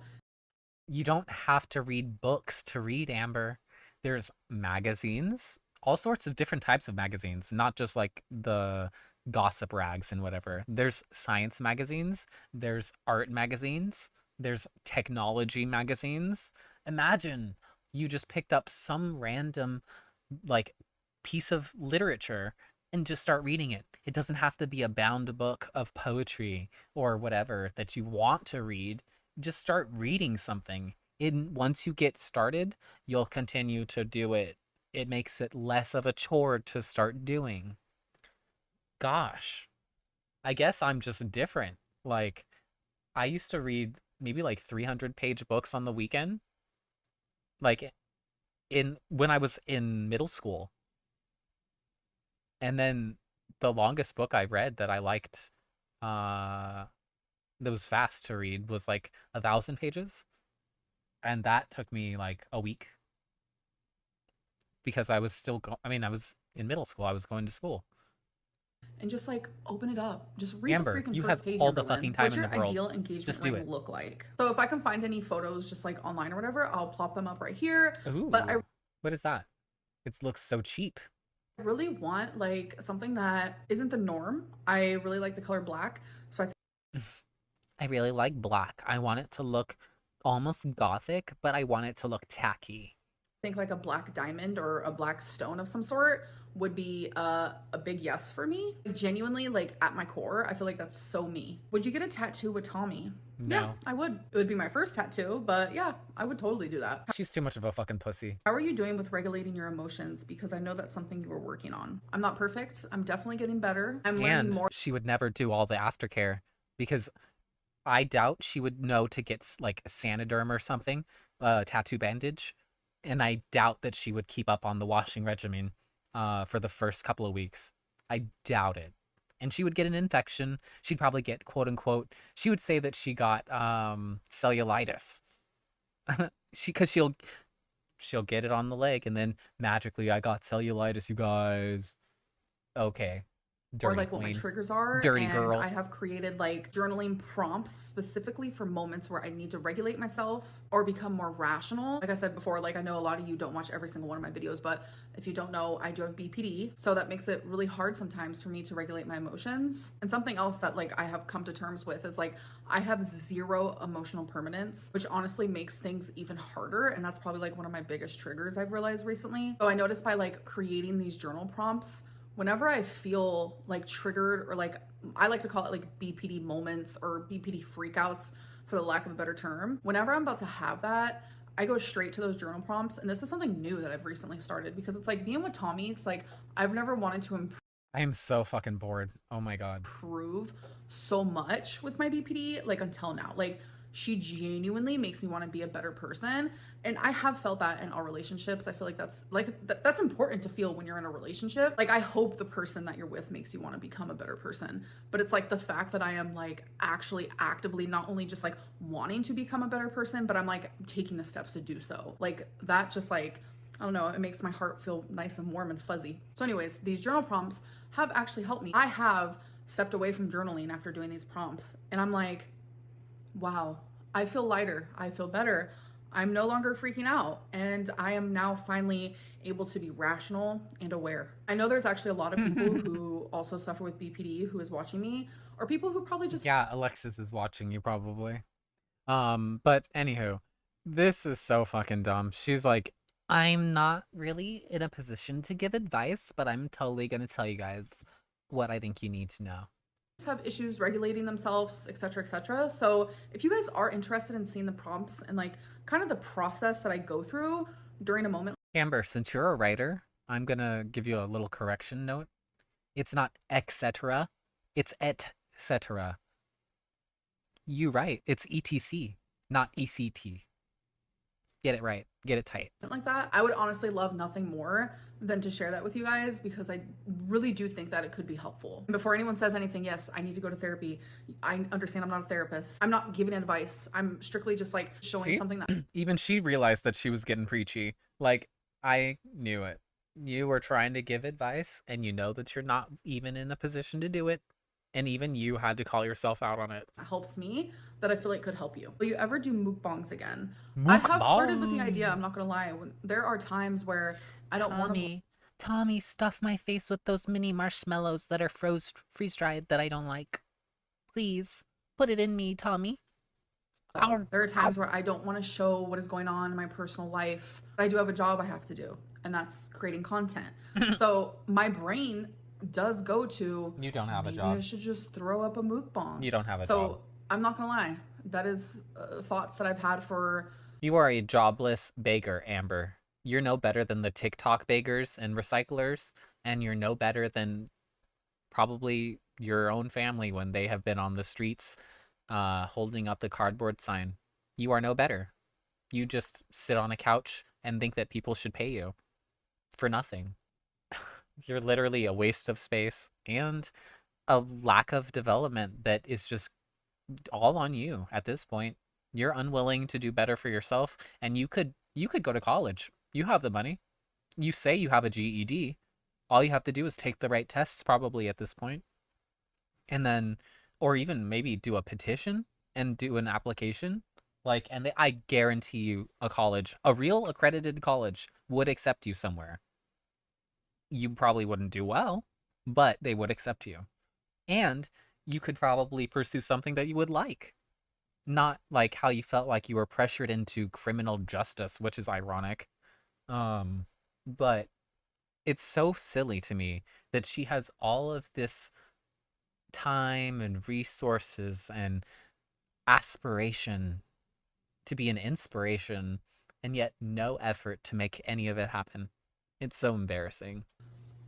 You don't have to read books to read, Amber. There's magazines, all sorts of different types of magazines, not just like the gossip rags and whatever. There's science magazines, there's art magazines, there's technology magazines. Imagine you just picked up some random like piece of literature and just start reading it. It doesn't have to be a bound book of poetry or whatever that you want to read. Just start reading something. Once you get started, you'll continue to do it. It makes it less of a chore to start doing. Gosh, I guess I'm just different. Like, I used to read maybe like 300-page books on the weekend. Like, when I was in middle school. And then the longest book I read that I liked, that was fast to read, was like 1,000 pages. And that took me like a week. Because I was still I was in middle school. I was going to school. And just like open it up. Just read Amber, the freaking you first have page. all the Amberlynn. fucking time What's in your the world. ideal engagement Just do ring it. look like? So if I can find any photos just like online or whatever, I'll plop them up right here. Ooh, But I what is that? It looks so cheap. really want like something that isn't the norm. I really like the color black. So I really like black. I want it to look almost gothic, but I want it to look tacky. think like a black diamond or a black stone of some sort would be a big yes for me. Genuinely, like at my core, I feel like that's so me. Would you get a tattoo with Tommy? No. Yeah, I would. It would be my first tattoo, but yeah, I would totally do that. She's too much of a fucking pussy. How are you doing with regulating your emotions? Because I know that's something you were working on. I'm not perfect. I'm definitely getting better. I'm learning And more. she would never do all the aftercare because I doubt she would know to get like a Sanoderm or something, tattoo bandage. And I doubt that she would keep up on the washing regimen for the first couple of weeks. I doubt it. And she would get an infection. She'd probably get quote unquote. She would say that she got cellulitis. Because she'll get it on the leg and then magically I got cellulitis, you guys. Okay. or Dirty like what my queen. triggers are, Dirty and girl. I have created like journaling prompts specifically for moments where I need to regulate myself or become more rational. Like I said before, like I know a lot of you don't watch every single one of my videos, but if you don't know, I do have BPD, so that makes it really hard sometimes for me to regulate my emotions. And something else that like I have come to terms with is like I have zero emotional permanence, which honestly makes things even harder, and that's probably like one of my biggest triggers I've realized recently. So I noticed by like creating these journal prompts, whenever I feel like triggered, or like I like to call it like BPD moments or BPD freakouts for the lack of a better term, whenever I'm about to have that, I go straight to those journal prompts. And this is something new that I've recently started, because it's like being with Tommy, it's like I've never wanted to I am so fucking bored. Oh my god. improve so much with my BPD, like until now. Like she genuinely makes me want to be a better person, and I have felt that in all relationships. I feel like that's important to feel when you're in a relationship. Like I hope the person that you're with makes you want to become a better person, but it's like the fact that I am like actually actively not only just like wanting to become a better person, but I'm like taking the steps to do so. Like that just like, I don't know, it makes my heart feel nice and warm and fuzzy. So anyways, these journal prompts have actually helped me. I have stepped away from journaling after doing these prompts, and I'm like, wow, I feel lighter. I feel better. I'm no longer freaking out, and I am now finally able to be rational and aware. I know there's actually a lot of people who also suffer with BPD who is watching me, or people who probably just Yeah, Alexis is watching you probably. But anywho, this is so fucking dumb. She's like, I'm not really in a position to give advice, but I'm totally gonna tell you guys what I think you need to know. have issues regulating themselves, etc., etc. So if you guys are interested in seeing the prompts and like kind of the process that I go through during a moment, Amber, since you're a writer, I'm gonna give you a little correction note. It's not etc. It's etc. You right. It's etc, not ect. Get it right. Get it tight. like that, I would honestly love nothing more than to share that with you guys, because I really do think that it could be helpful. And before anyone says anything, yes, I need to go to therapy. I understand I'm not a therapist. I'm not giving advice. I'm strictly just like showing See? something that Even she realized that she was getting preachy. Like, I knew it. You were trying to give advice, and you know that you're not even in a position to do it. And even you had to call yourself out on it. helps me, that I feel like could help you. Will you ever do mukbangs again? I have flirted with the idea, I'm not gonna lie. There are times where I don't want to. Tommy, stuff my face with those mini marshmallows that are freeze-dried that I don't like. Please, put it in me, Tommy. There are times where I don't want to show what is going on in my personal life, but I do have a job I have to do, and that's creating content. So my brain does go to, You don't have a maybe job. I should just throw up a mukbang. You don't have a so job. I'm not gonna lie, that is thoughts that I've had for. You are a jobless beggar, Amber. You're no better than the TikTok beggars and recyclers, and you're no better than probably your own family when they have been on the streets holding up the cardboard sign. You are no better. You just sit on a couch and think that people should pay you for nothing. You're literally a waste of space and a lack of development that is just all on you at this point. You're unwilling to do better for yourself, and you could go to college. You have the money. You say you have a GED. All you have to do is take the right tests probably at this point. And then, or even maybe do a petition and do an application. Like, and I guarantee you a real accredited college would accept you somewhere. You probably wouldn't do well, but they would accept you. And you could probably pursue something that you would like. Not like how you felt like you were pressured into criminal justice, which is ironic. But it's so silly to me that she has all of this time and resources and aspiration to be an inspiration, and yet no effort to make any of it happen. It's so embarrassing.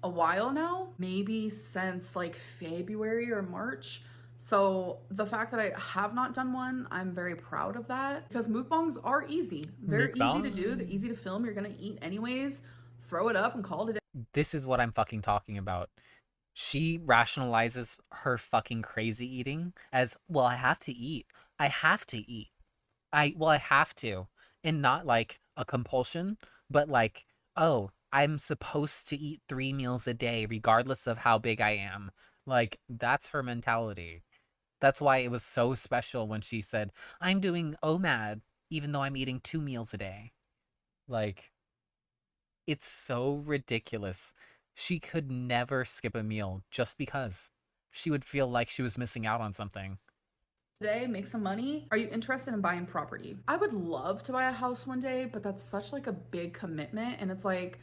A while now, maybe since like February or March. So the fact that I have not done one, I'm very proud of that, because mukbangs are easy. They're easy to do, they're easy to film. You're gonna eat anyways, throw it up and call it. This is what I'm fucking talking about. She rationalizes her fucking crazy eating as, well, I have to eat. I have to eat. I have to. And not like a compulsion, but like, oh, I'm supposed to eat 3 meals a day regardless of how big I am. Like, that's her mentality. That's why it was so special when she said, I'm doing OMAD, even though I'm eating 2 meals a day. Like, it's so ridiculous. She could never skip a meal just because she would feel like she was missing out on something. Today, make some money. Are you interested in buying property? I would love to buy a house one day, but that's such like a big commitment. And it's like,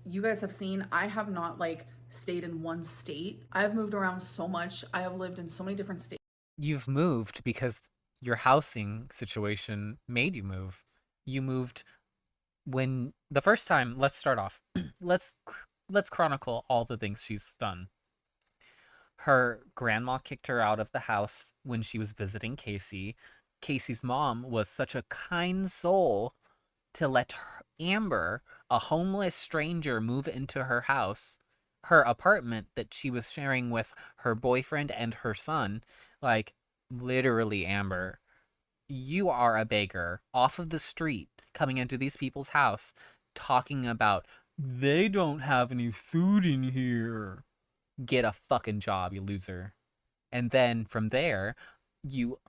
you guys have seen, I have not like stayed in one state. I have moved around so much. I have lived in so many different states. You've moved because your housing situation made you move. You moved when the first time, let's start off. let's let's chronicle all the things she's done. Her grandma kicked her out of the house when she was visiting Casey. Casey's mom was such a kind soul to let Amber, a homeless stranger, move into her house, her apartment that she was sharing with her boyfriend and her son. Like, literally, Amber, you are a beggar off of the street coming into these people's house talking about they don't have any food in here. Get a fucking job, you loser. And then from there, you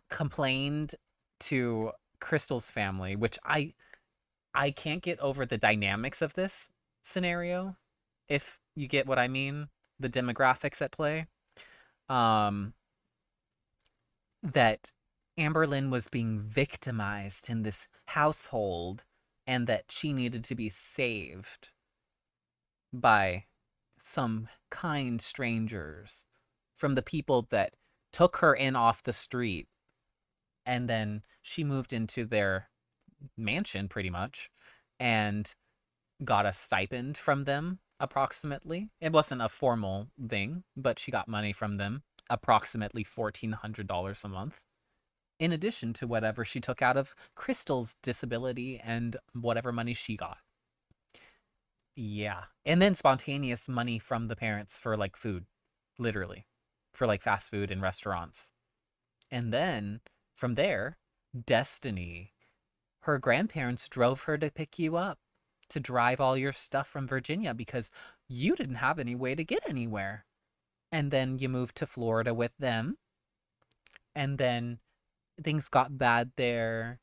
complained to Crystal's family, which I can't get over the dynamics of this scenario, if you get what I mean, the demographics at play. Um, that Amberlynn was being victimized in this household and that she needed to be saved by some kind strangers from the people that took her in off the street, and then she moved into their mansion pretty much and got a stipend from them approximately. It wasn't a formal thing, but she got money from them, approximately $1,400 a month, in addition to whatever she took out of Crystal's disability and whatever money she got. Yeah. And then spontaneous money from the parents for like food, literally, for like fast food and restaurants. And then from there, Destiny, her grandparents drove her to pick you up, to drive all your stuff from Virginia because you didn't have any way to get anywhere. And then you moved to Florida with them. And then things got bad there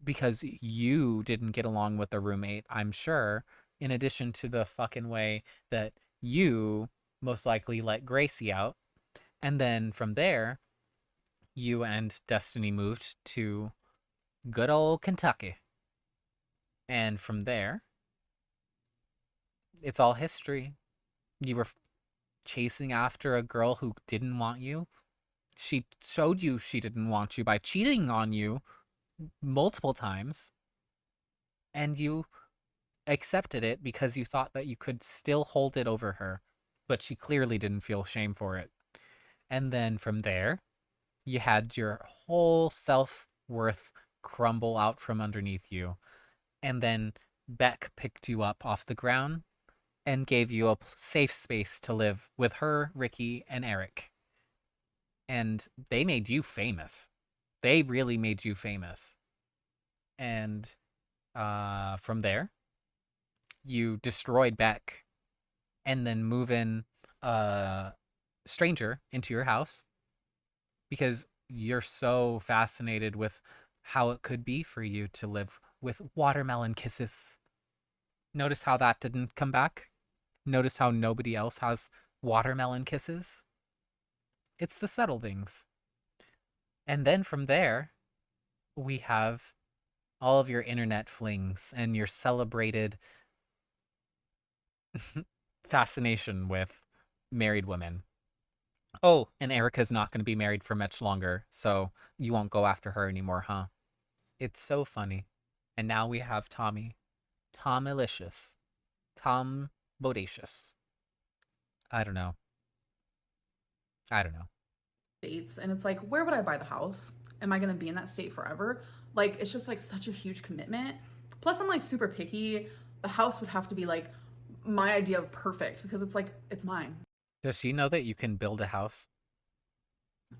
because you didn't get along with the roommate, I'm sure, in addition to the fucking way that you most likely let Gracie out. And then from there, you and Destiny moved to good old Kentucky. And from there, it's all history. You were chasing after a girl who didn't want you. She showed you she didn't want you by cheating on you multiple times. And you accepted it because you thought that you could still hold it over her. But she clearly didn't feel shame for it. And then from there, you had your whole self-worth crumble out from underneath you. And then Beck picked you up off the ground and gave you a safe space to live with her, Ricky, and Eric. And they made you famous. They really made you famous. And from there, you destroyed Beck and then move in a stranger into your house because you're so fascinated with how it could be for you to live with watermelon kisses. Notice how that didn't come back? Notice how nobody else has watermelon kisses? It's the subtle things. And then from there, we have all of your internet flings and your celebrated fascination with married women. Oh, and Erica's not going to be married for much longer, so you won't go after her anymore, huh? It's so funny. And now we have Tommy. Tom Malicious. Tom Bodacious. I don't know. I don't know. States, and it's like, where would I buy the house? Am I going to be in that state forever? Like, it's just like such a huge commitment. Plus, I'm like super picky. The house would have to be like my idea of perfect because it's like, it's mine. Does she know that you can build a house?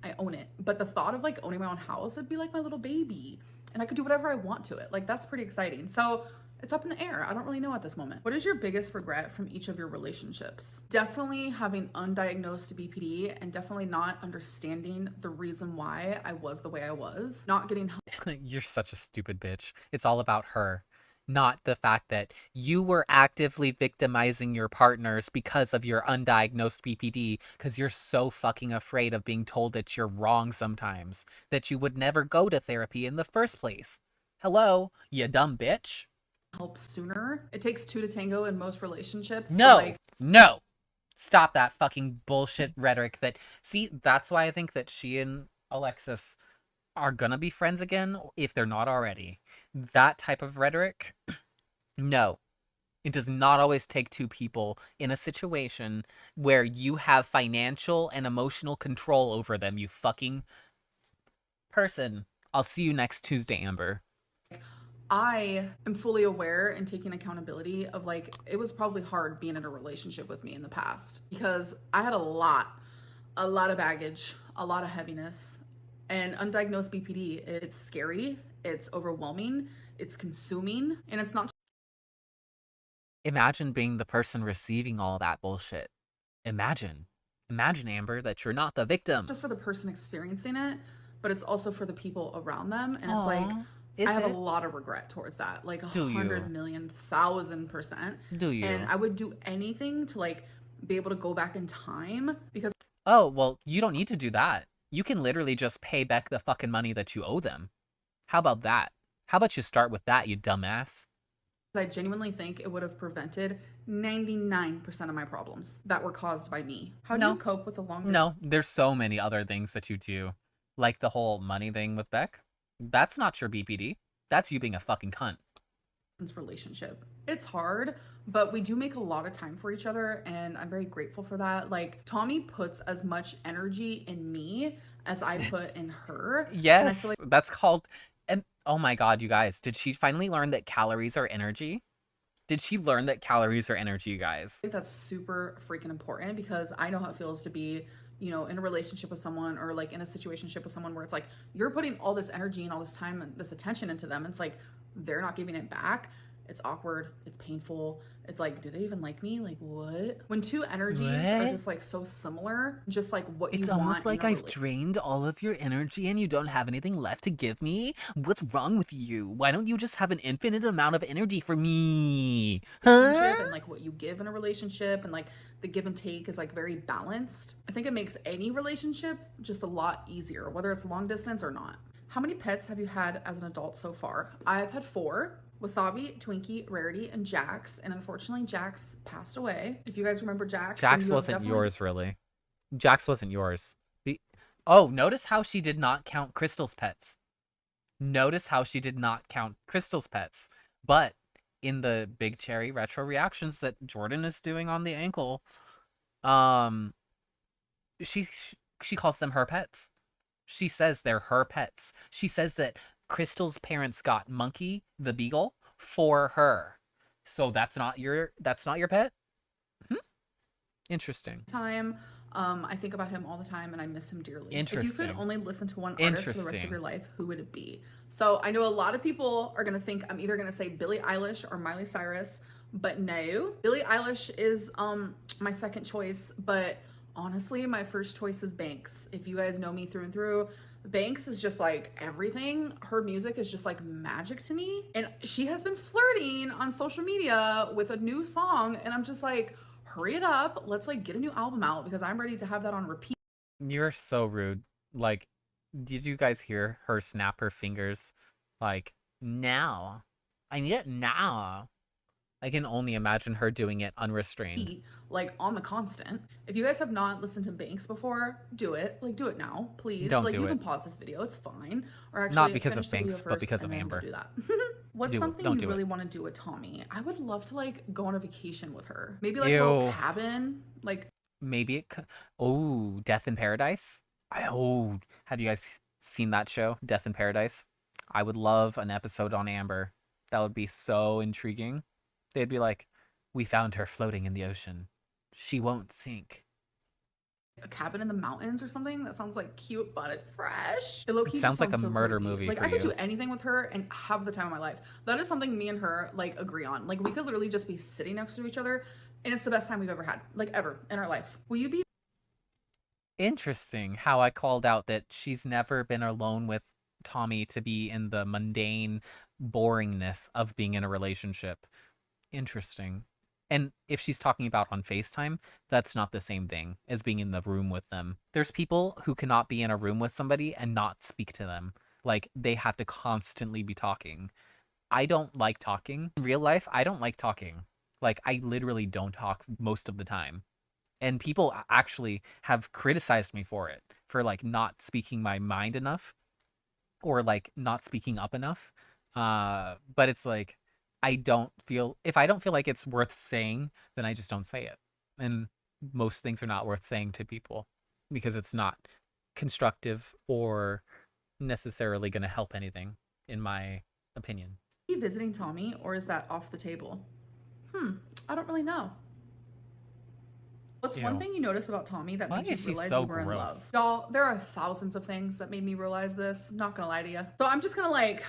I own it. But the thought of like owning my own house, it'd be like my little baby. And I could do whatever I want to it. Like, that's pretty exciting. So It's up in the air. I don't really know at this moment. What is your biggest regret from each of your relationships? Definitely having undiagnosed BPD and definitely not understanding the reason why I was the way I was. Not getting help. You're such a stupid bitch. It's all about her, not the fact that you were actively victimizing your partners because of your undiagnosed BPD, because you're so fucking afraid of being told that you're wrong sometimes, that you would never go to therapy in the first place. Hello, you dumb bitch. Help sooner. It takes two to tango in most relationships. But No, like, no. Stop that fucking bullshit rhetoric see, that's why I think that she and Alexis are gonna be friends again, if they're not already. That type of rhetoric, no. It does not always take two people in a situation where you have financial and emotional control over them, you fucking person. I'll see you next Tuesday, Amber. I am fully aware and taking accountability of like, it was probably hard being in a relationship with me in the past because I had a lot of baggage, a lot of heaviness, and undiagnosed BPD. It's scary, it's overwhelming, it's consuming, and it's not Imagine being the person receiving all that bullshit. Imagine, Amber, that you're not the victim. just for the person experiencing it, but it's also for the people around them. And it's like, Aw, I is have a it? lot of regret towards that, like Do 100,000,000%. Do And you? I would do anything to like be able to go back in time because Oh, well, you don't need to do that. You can literally just pay back the fucking money that you owe them. How about that? How about you start with that, you dumbass? I genuinely think it would have prevented 99% of my problems that were caused by me. How do you No. cope with a long No, there's so many other things that you do. Like the whole money thing with Beck. That's not your BPD. That's you being a fucking cunt. distance relationship? It's hard, but we do make a lot of time for each other, and I'm very grateful for that. Like, Tommy puts as much energy in me as I put in her. And I feel Yes, like that's called... And oh my god, you guys, did she finally learn that calories are energy? Did she learn that calories are energy, you guys? that's super freaking important because I know how it feels to be, you know, in a relationship with someone or like in a situationship with someone where it's like you're putting all this energy and all this time and this attention into them. It's like they're not giving it back. It's awkward. It's painful. It's like, do they even like me? Like, what? When two energies are What? just like so similar, just like what It's you almost want in like a I've relationship drained all of your energy and you don't have anything left to give me? What's wrong with you? Why don't you just have an infinite amount of energy for me? Huh? and like what you give in a relationship and like the give and take is like very balanced. I think it makes any relationship just a lot easier, whether it's long distance or not. How many pets have you had as an adult so far? I've had 4. Wasabi, Twinkie, Rarity, and Jax. And unfortunately, Jax passed away. If you guys remember Jax, then Jax you have wasn't definitely yours, really. Jax wasn't yours. Oh, notice how she did not count Crystal's pets. Notice how she did not count Crystal's pets. But in the Big Cherry retro reactions that Jordan is doing on the ankle, um, she she calls them her pets. She says they're her pets. She says that Crystal's parents got Monkey the Beagle for her. So that's not your pet? Hmm? Interesting. time. I think about him all the time and I miss him dearly. If you could Interesting. only listen to one artist for the rest of Interesting. your life, who would it be? So I know a lot of people are gonna think I'm either gonna say Billie Eilish or Miley Cyrus, but no. Billie Eilish is my second choice, but honestly, my first choice is Banks. If you guys know me through and through, Banks is just like everything. Her music is just like magic to me. And she has been flirting on social media with a new song, and I'm just like, hurry it up. Let's like get a new album out because I'm ready to have that on repeat. You're so rude. Like, did you guys hear her snap her fingers? Like, now. I need it now. I can only imagine her doing it unrestrained. Like on the constant. If you guys have not listened to Banks before, do it. Like do it now, please. Don't like do you it. can pause this video. It's fine. Or actually Not because finish of the video Banks, but first because and of then Amber. do that. What's something Don't you do really it. want to do with Tommy? I would love to like go on a vacation with her. Maybe like a Ew. little cabin. Like Maybe it could. Oh, Death in Paradise? Have you guys seen that show, Death in Paradise? I would love an episode on Amber. That would be so intriguing. They'd be like, we found her floating in the ocean. She won't sink. a cabin in the mountains or something. That sounds like cute, fun, and fresh. It It low-key just sounds like a sounds so murder crazy. movie Like for I could do you. anything with her and have the time of my life. That is something me and her like agree on. Like we could literally just be sitting next to each other and it's the best time we've ever had, like ever in our life. Will you be Interesting how I called out that she's never been alone with Tommy to be in the mundane boringness of being in a relationship. Interesting. And if she's talking about on FaceTime, that's not the same thing as being in the room with them. There's people who cannot be in a room with somebody and not speak to them. Like, they have to constantly be talking. I don't like talking. In real life, I don't like talking. Like, I literally don't talk most of the time. And people actually have criticized me for it, for like not speaking my mind enough or like not speaking up enough. But it's like if I don't feel like it's worth saying, then I just don't say it. And most things are not worth saying to people because it's not constructive or necessarily going to help anything, in my opinion. visiting Tommy or is that off the table? I don't really know. What's one Ew. thing you notice about Tommy that Why made you is she realize so you were in love? gross? Y'all, there are thousands of things that made me realize this. Not gonna lie to you. So I'm just gonna like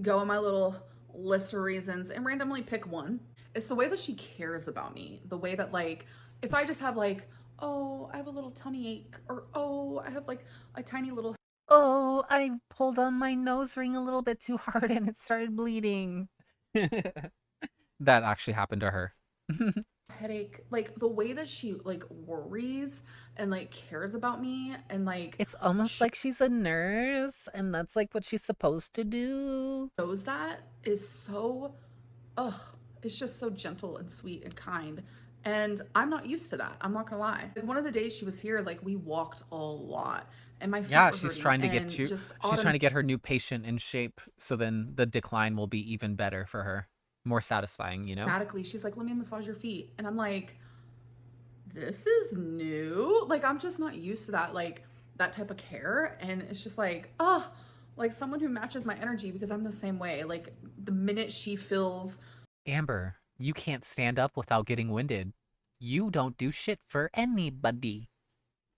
go in my little list of reasons and randomly pick one. It's the way that she cares about me. The way that like, if I just have like, oh, I have a little tummy ache, or oh, I have like a tiny little Oh, I pulled on my nose ring a little bit too hard and it started bleeding. That actually happened to her. headache, like the way that she like worries and like cares about me and like It's almost like she's a nurse and that's like what she's supposed to do. shows that is so ugh, it's just so gentle and sweet and kind. And I'm not used to that. I'm not gonna lie. Like one of the days she was here, like we walked a lot and my feet Yeah, were she's hurting trying to and get you. just She's trying to get her new patient in shape so then the decline will be even better for her. More satisfying, you know? automatically she's like, let me massage your feet. And I'm like, this is new. Like I'm just not used to that, like that type of care. And it's just like, oh, like someone who matches my energy because I'm the same way. Like the minute she feels Amber, you can't stand up without getting winded. You don't do shit for anybody.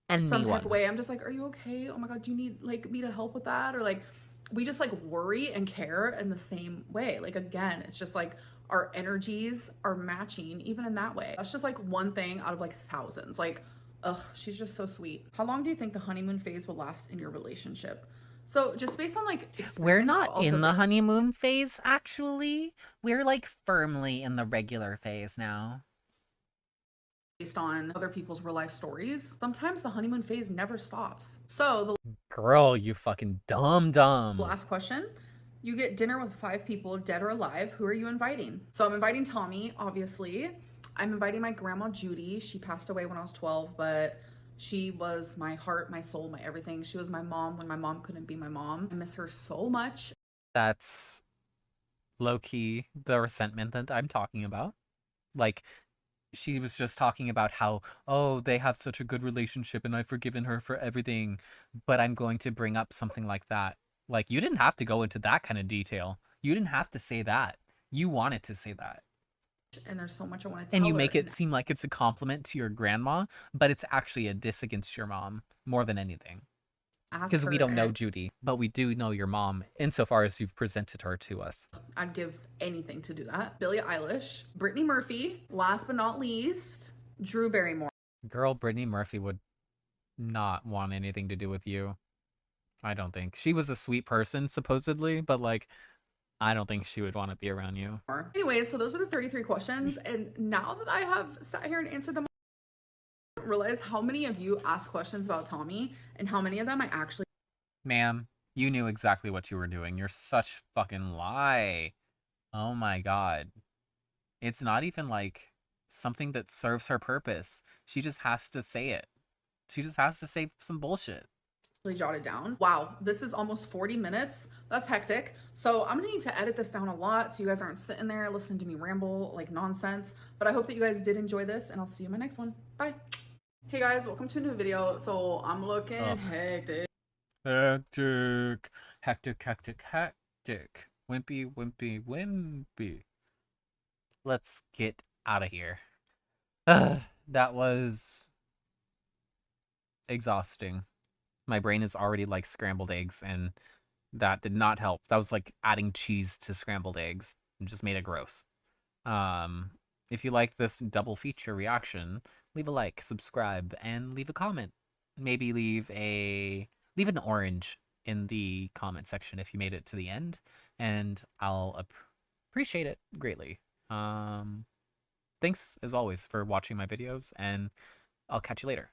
some type of Anyone. way, I'm just like, are you okay? Oh my God, do you need like me to help with that? Or like, we just like worry and care in the same way. Like, again, it's just like our energies are matching even in that way. That's just like one thing out of like thousands. Like, ugh, she's just so sweet. How long do you think the honeymoon phase will last in your relationship? So just based on like We're experience, not but also in the honeymoon phase, actually. We're like firmly in the regular phase now. based on other people's real life stories, sometimes the honeymoon phase never stops. So Girl, you fucking dumb. the last question, you get dinner with 5 people, dead or alive. Who are you inviting? So I'm inviting Tommy, obviously. I'm inviting my grandma Judy. She passed away when I was 12, but she was my heart, my soul, my everything. She was my mom when my mom couldn't be my mom. I miss her so much. That's low-key the resentment that I'm talking about. Like, she was just talking about how, oh, they have such a good relationship and I've forgiven her for everything. But I'm going to bring up something like that. Like, you didn't have to go into that kind of detail. You didn't have to say that. You wanted to say that. And there's so much I want to And tell you her. make it seem like it's a compliment to your grandma, but it's actually a diss against your mom more than anything. Because we don't know Judy, but we do know your mom insofar as you've presented her to us. I'd give anything to do that. Billie Eilish, Brittany Murphy, last but not least, Drew Barrymore. Girl, Brittany Murphy would not want anything to do with you. I don't think. She was a sweet person, supposedly, but like, I don't think she would want to be around you. Anyways, so those are the 33 questions. And now that I have sat here and answered them, I realize how many of you ask questions about Tommy and how many of them I actually. Ma'am, you knew exactly what you were doing. You're such fucking lie. Oh my god. It's not even like something that serves her purpose. She just has to say it. She just has to say some bullshit. Jotted down. Wow, this is almost 40 minutes. That's hectic. So I'm gonna need to edit this down a lot so you guys aren't sitting there listening to me ramble like nonsense. But I hope that you guys did enjoy this and I'll see you in my next one. Bye. Hey guys, welcome to a new video. So I'm looking hectic. Hectic. Hectic, hectic, hectic. Wimpy, wimpy, wimpy. Let's get out of here. That was exhausting. My brain is already like scrambled eggs, and that did not help. That was like adding cheese to scrambled eggs. It just made it gross. Um, if you like this double feature reaction, leave a like, subscribe, and leave a comment. Maybe leave an orange in the comment section if you made it to the end, and I'll appreciate it greatly. Thanks as always for watching my videos, and I'll catch you later.